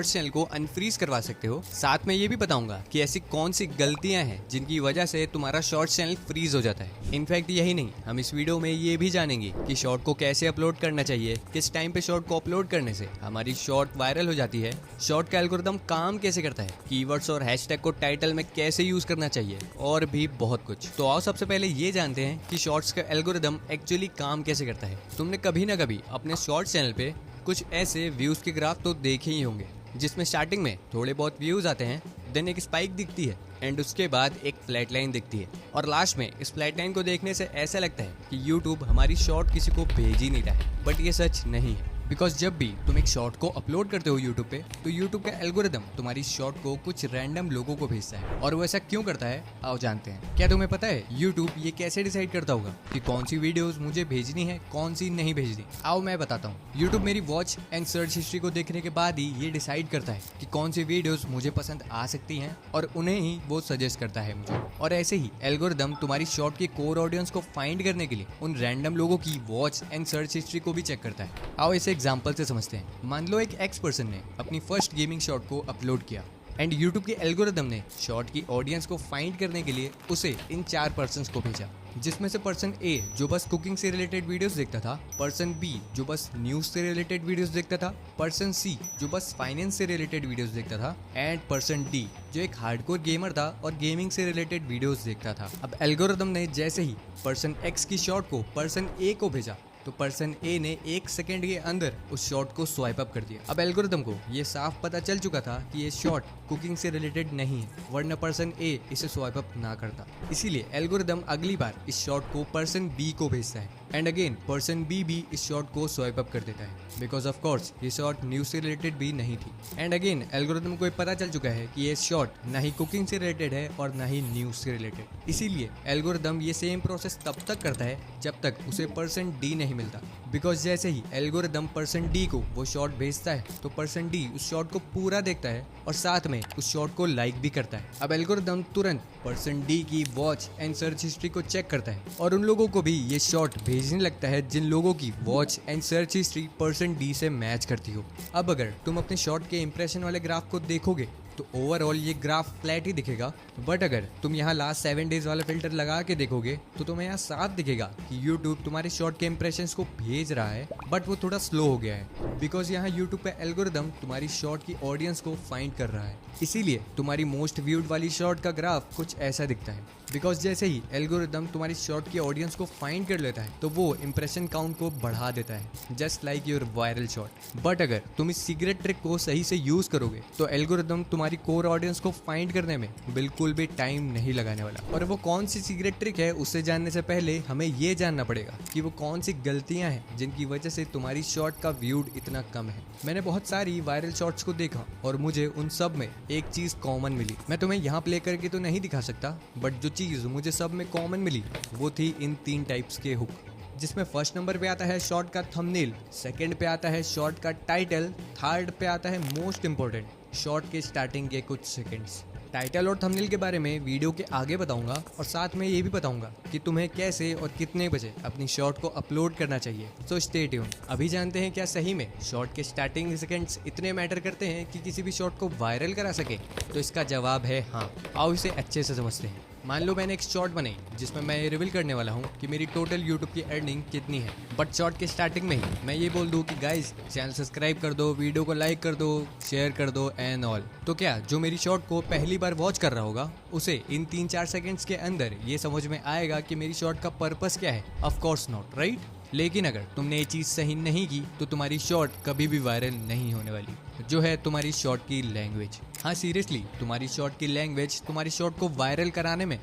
Shorts channel को unfreeze करवा सकते हो। साथ में ये भी बताऊंगा कि ऐसी कौन सी गलतियां हैं जिनकी वजह से तुम्हारा शॉर्ट्स चैनल फ्रीज हो जाता है। इनफैक्ट यही नहीं, हम इस वीडियो में ये भी जानेंगे कि शॉर्ट को कैसे अपलोड करना चाहिए, किस टाइम पे शॉर्ट को अपलोड करने से हमारी शॉर्ट वायरल हो जाती है, शॉर्ट का एल्गोरिदम काम कैसे करता है, कीवर्ड्स और हैशटैग को टाइटल में कैसे यूज करना चाहिए और भी बहुत कुछ। तो आओ सबसे पहले ये जानते हैं कि शॉर्ट्स का एल्गोरिदम एक्चुअली काम कैसे करता है। तुमने कभी ना कभी अपने शॉर्ट्स चैनल पे कुछ ऐसे व्यूज के ग्राफ तो देखे ही होंगे जिसमें स्टार्टिंग में थोड़े बहुत व्यूज आते हैं, देन एक स्पाइक दिखती है एंड उसके बाद एक फ्लैट लाइन दिखती है और लास्ट में इस फ्लैट लाइन को देखने से ऐसा लगता है कि YouTube हमारी शॉर्ट किसी को भेज ही नहीं रहा है। बट ये सच नहीं है, बिकॉज जब भी तुम एक शॉर्ट को अपलोड करते हो YouTube पे तो YouTube का एल्गोरिदम तुम्हारी शॉर्ट को कुछ रैंडम लोगों को भेजता है। और वो ऐसा क्यों करता है आओ जानते हैं। क्या तुम्हें पता है YouTube ये कैसे डिसाइड करता होगा कि कौन सी वीडियोस मुझे भेजनी है, कौन सी नहीं भेजनी? आओ मैं बताता हूँ। YouTube मेरी वॉच एंड सर्च हिस्ट्री को देखने के बाद ही ये डिसाइड करता है कि कौन सी वीडियोस मुझे पसंद आ सकती हैं और उन्हें ही वो सजेस्ट करता है मुझे। और ऐसे ही एल्गोरिदम तुम्हारी शॉर्ट की कोर ऑडियंस को फाइंड करने के लिए उन रैंडम लोगों की वॉच एंड सर्च हिस्ट्री को भी चेक करता है। आओ इसे एग्जाम्पल से समझते हैं। मान लो एक एक्स पर्सन ने अपनी फर्स्ट गेमिंग शॉट को अपलोड किया एंड YouTube के एल्गोरिदम ने शॉट की ऑडियंस को फाइंड करने के लिए उसे इन 4 पर्सन्स को भेजा, जिसमें से पर्सन ए जो बस कुकिंग से रिलेटेड वीडियोस देखता था, पर्सन बी जो बस न्यूज से रिलेटेड वीडियोस देखता था, पर्सन सी जो बस फाइनेंस से रिलेटेड वीडियोस देखता था एंड पर्सन डी जो एक हार्डकोर गेमर था और गेमिंग से रिलेटेड वीडियोस देखता था। अब एल्गोरिदम ने जैसे ही पर्सन एक्स की शॉट को पर्सन ए को भेजा तो पर्सन ए ने 1 सेकंड के अंदर उस शॉट को स्वाइप अप कर दिया। अब एल्गोरिदम को ये साफ पता चल चुका था कि ये शॉट कुकिंग से रिलेटेड नहीं है, वरना पर्सन ए इसे स्वाइप अप ना करता। इसीलिए एल्गोरिदम अगली बार इस शॉट को पर्सन बी को भेजता है एंड अगेन पर्सन बी भी इस शॉट को स्वाइप अप कर देता है, बिकॉज ऑफ कोर्स ये शॉट न्यूज से रिलेटेड भी नहीं थी। एंड अगेन एल्गोरिदम को पता चल चुका है कि ये शॉट ना ही कुकिंग से रिलेटेड है और ना ही न्यूज से रिलेटेड। इसीलिए एल्गोरिदम ये सेम प्रोसेस तब तक करता है जब तक उसे पर्सन डी नहीं मिलता, बिकॉज जैसे ही एल्गोरिदम पर्सन डी को वो शॉट भेजता है तो पर्सन डी उस शॉट को पूरा देखता है और साथ में उस शॉट को लाइक भी करता है। अब एल्गोरिदम तुरंत पर्सन डी की वॉच एंड सर्च हिस्ट्री को चेक करता है और उन लोगों को भी ये शॉट भेजने लगता है जिन लोगों की watch and search history person D से मैच करती हो। अब अगर तुम अपने शॉट के इंप्रेशन वाले ग्राफ को देखोगे तो ओवरऑल ये ग्राफ फ्लैट ही दिखेगा, बट अगर तुम यहाँ लास्ट 7 डेज वाला फिल्टर लगा के देखोगे तो तुम्हें यहाँ साफ दिखेगा कि YouTube तुम्हारे शॉर्ट के इंप्रेशंस को भेज रहा है, बट वो थोड़ा स्लो हो गया है बिकॉज यहाँ YouTube का एल्गोरिदम तुम्हारी शॉर्ट की ऑडियंस को फाइंड कर रहा है। इसीलिए तुम्हारी मोस्ट व्यूड वाली शॉर्ट का ग्राफ कुछ ऐसा दिखता है, बिकॉज जैसे ही एल्गोरिदम तुम्हारी शॉर्ट की ऑडियंस को फाइंड कर लेता है तो वो इंप्रेशन काउंट को बढ़ा देता है, just like your viral shot. But अगर तुम इस सीक्रेट ट्रिक को सही से यूज करोगे तो एल्गोरिदम तुम्हारी कोर ऑडियंस को फाइंड करने में बिल्कुल भी टाइम नहीं लगाने वाला। और वो कौन सी सीक्रेट ट्रिक है उससे जानने से पहले हमें ये जानना पड़ेगा कि वो कौन सी गलतियां हैं जिनकी वजह से तुम्हारी शॉर्ट का व्यूड इतना कम है। मैंने बहुत सारी वायरल शॉर्ट्स को देखा और मुझे उन सब में एक चीज कॉमन मिली। मैं तुम्हें यहाँ प्ले करके तो नहीं दिखा सकता, बट जो चीज मुझे सब में कॉमन मिली वो थी इन 3 टाइप्स के हुक, जिसमें फर्स्ट नंबर पे आता है शॉर्ट का थंबनेल, सेकंड पे आता है शॉर्ट का टाइटल, थर्ड पे आता है मोस्ट इंपॉर्टेंट शॉर्ट के स्टार्टिंग के कुछ सेकंड्स। टाइटल और थंबनेल के बारे में वीडियो के आगे बताऊंगा और साथ में ये भी बताऊंगा कि तुम्हें कैसे और कितने बजे अपनी शॉर्ट को अपलोड करना चाहिए। So stay tune. अभी जानते हैं क्या सही में शॉर्ट के स्टार्टिंग सेकंड्स इतने मैटर करते हैं कि किसी भी शॉर्ट को वायरल करा सके? तो इसका जवाब है हाँ। आओ इसे अच्छे से समझते हैं। मान लो मैंने एक शॉर्ट बनाई जिसमें मैं ये रिवील करने वाला हूँ कि मेरी टोटल YouTube की अर्निंग कितनी है, बट शॉर्ट के स्टार्टिंग में ही मैं ये बोल दूँ कि गाइज चैनल सब्सक्राइब कर दो, वीडियो को लाइक कर दो, शेयर कर दो एंड ऑल। तो क्या जो मेरी शॉर्ट को पहली बार वॉच कर रहा होगा उसे इन 3-4 सेकंड्स के अंदर ये समझ में आएगा कि मेरी शॉर्ट का पर्पस क्या है? Of course not, right? लेकिन अगर तुमने ये चीज़ सही नहीं की तो तुम्हारी शॉर्ट कभी भी वायरल नहीं होने वाली, जो है तुम्हारी शॉर्ट की लैंग्वेज। हाँ सीरियसली, तुम्हारी शॉर्ट की लैंग्वेज तुम्हारी शॉर्ट को वायरल कराने में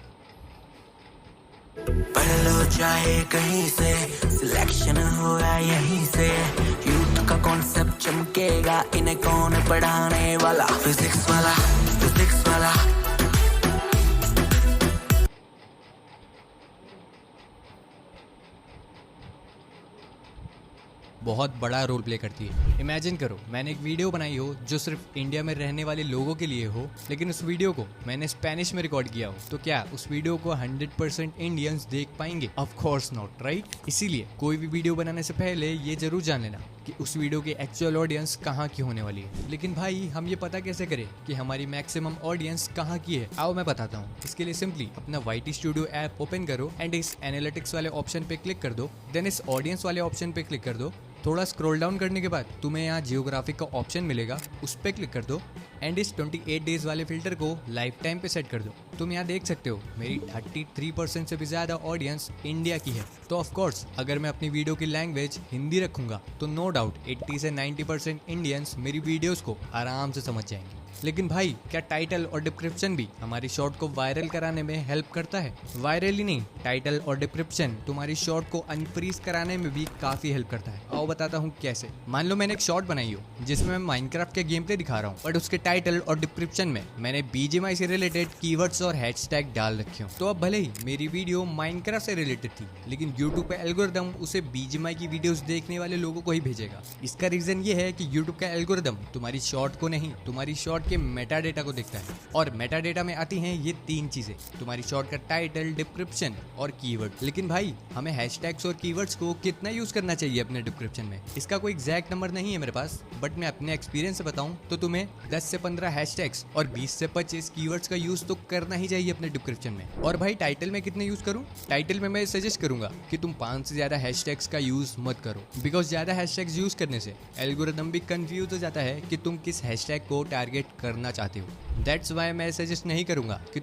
पढ़ लो चाहे कहीं से, सिलेक्शन होगा यहीं से, यूथ का कॉन्सेप्ट चमकेगा, इन्हें कौन पढ़ाने वाला? फिजिक्स वाला, फिजिक्स वाला। बहुत बड़ा रोल प्ले करती है। इमेजिन करो मैंने एक वीडियो बनाई हो जो सिर्फ इंडिया में रहने वाले लोगों के लिए हो, लेकिन उस वीडियो को मैंने स्पेनिश में रिकॉर्ड किया हो, तो क्या उस वीडियो को 100% इंडियंस देख पाएंगे? Of course not, right? इसीलिए कोई भी वीडियो बनाने से पहले ये जरूर जान लेना कि उस वीडियो की एक्चुअल ऑडियंस कहाँ की होने वाली है। लेकिन भाई हम ये पता कैसे करें कि हमारी मैक्सिमम ऑडियंस कहाँ की है? आओ मैं बताता हूँ। इसके लिए सिंपली अपना YT स्टूडियो ऐप ओपन करो एंड इस एनालिटिक्स वाले ऑप्शन पे क्लिक कर दो। देन इस ऑडियंस वाले ऑप्शन पे क्लिक कर दो। थोड़ा स्क्रॉल डाउन करने के बाद तुम्हें यहाँ जियोग्राफिक का ऑप्शन मिलेगा, उस पर क्लिक कर दो एंड इस 28 डेज वाले फिल्टर को लाइफ टाइम पे सेट कर दो। तुम यहाँ देख सकते हो मेरी 33% से भी ज़्यादा ऑडियंस इंडिया की है। तो ऑफ कोर्स अगर मैं अपनी वीडियो की लैंग्वेज हिंदी रखूंगा तो नो डाउट 80 से 90% इंडियंस मेरी वीडियोस को आराम से समझ जाएंगे। लेकिन भाई क्या टाइटल और डिस्क्रिप्शन भी हमारी शॉर्ट को वायरल कराने में हेल्प करता है? वायरल ही नहीं, टाइटल और डिस्क्रिप्शन तुम्हारी शॉर्ट को अनफ्रीज कराने में भी काफी हेल्प करता है। आओ बताता हूँ कैसे। मान लो मैंने एक शॉर्ट बनाई हो जिसमें मैं माइनक्राफ्ट के गेम प्ले दिखा रहा हूँ, बट उसके टाइटल और डिस्क्रिप्शन में मैंने BGMI से रिलेटेड कीवर्ड्स और हैशटैग डाल रखे हो। तो अब भले ही मेरी वीडियो माइनक्राफ्ट से रिलेटेड थी, लेकिन यूट्यूब पे एल्गोरिदम उसे BGMI की वीडियोस देखने वाले लोगों को ही भेजेगा। इसका रीजन ये है कि यूट्यूब का एल्गोरिदम तुम्हारी शॉर्ट को नहीं, तुम्हारी शॉर्ट के मेटा डेटा को देखता है। और मेटा डेटा में आती हैं ये 3 चीजें, तुम्हारी शॉर्ट का टाइटल, डिस्क्रिप्शन और कीवर्ड। लेकिन भाई हमें हैशटैग्स और कीवर्ड्स को कितना यूज करना चाहिए अपने डिस्क्रिप्शन में? इसका कोई एग्जैक्ट नंबर नहीं है मेरे पास, बट मैं अपने एक्सपीरियंस से बताऊं तो तुम्हें 10 से 15 हैशटैग्स और 20 से 25 कीवर्ड्स का यूज तो करना ही चाहिए अपने डिस्क्रिप्शन में। और भाई टाइटल में कितने यूज करूं? टाइटल में मैं सजेस्ट करूंगा कि तुम 5 से ज्यादा हैशटैग्स का यूज मत करो, बिकॉज ज्यादा हैशटैग्स यूज करने से एल्गोरिदम भी कंफ्यूज हो जाता है कि तुम किस हैशटैग को टारगेट करना चाहते हो। दैट्स वाई मैं सजेस्ट नहीं करूंगा कि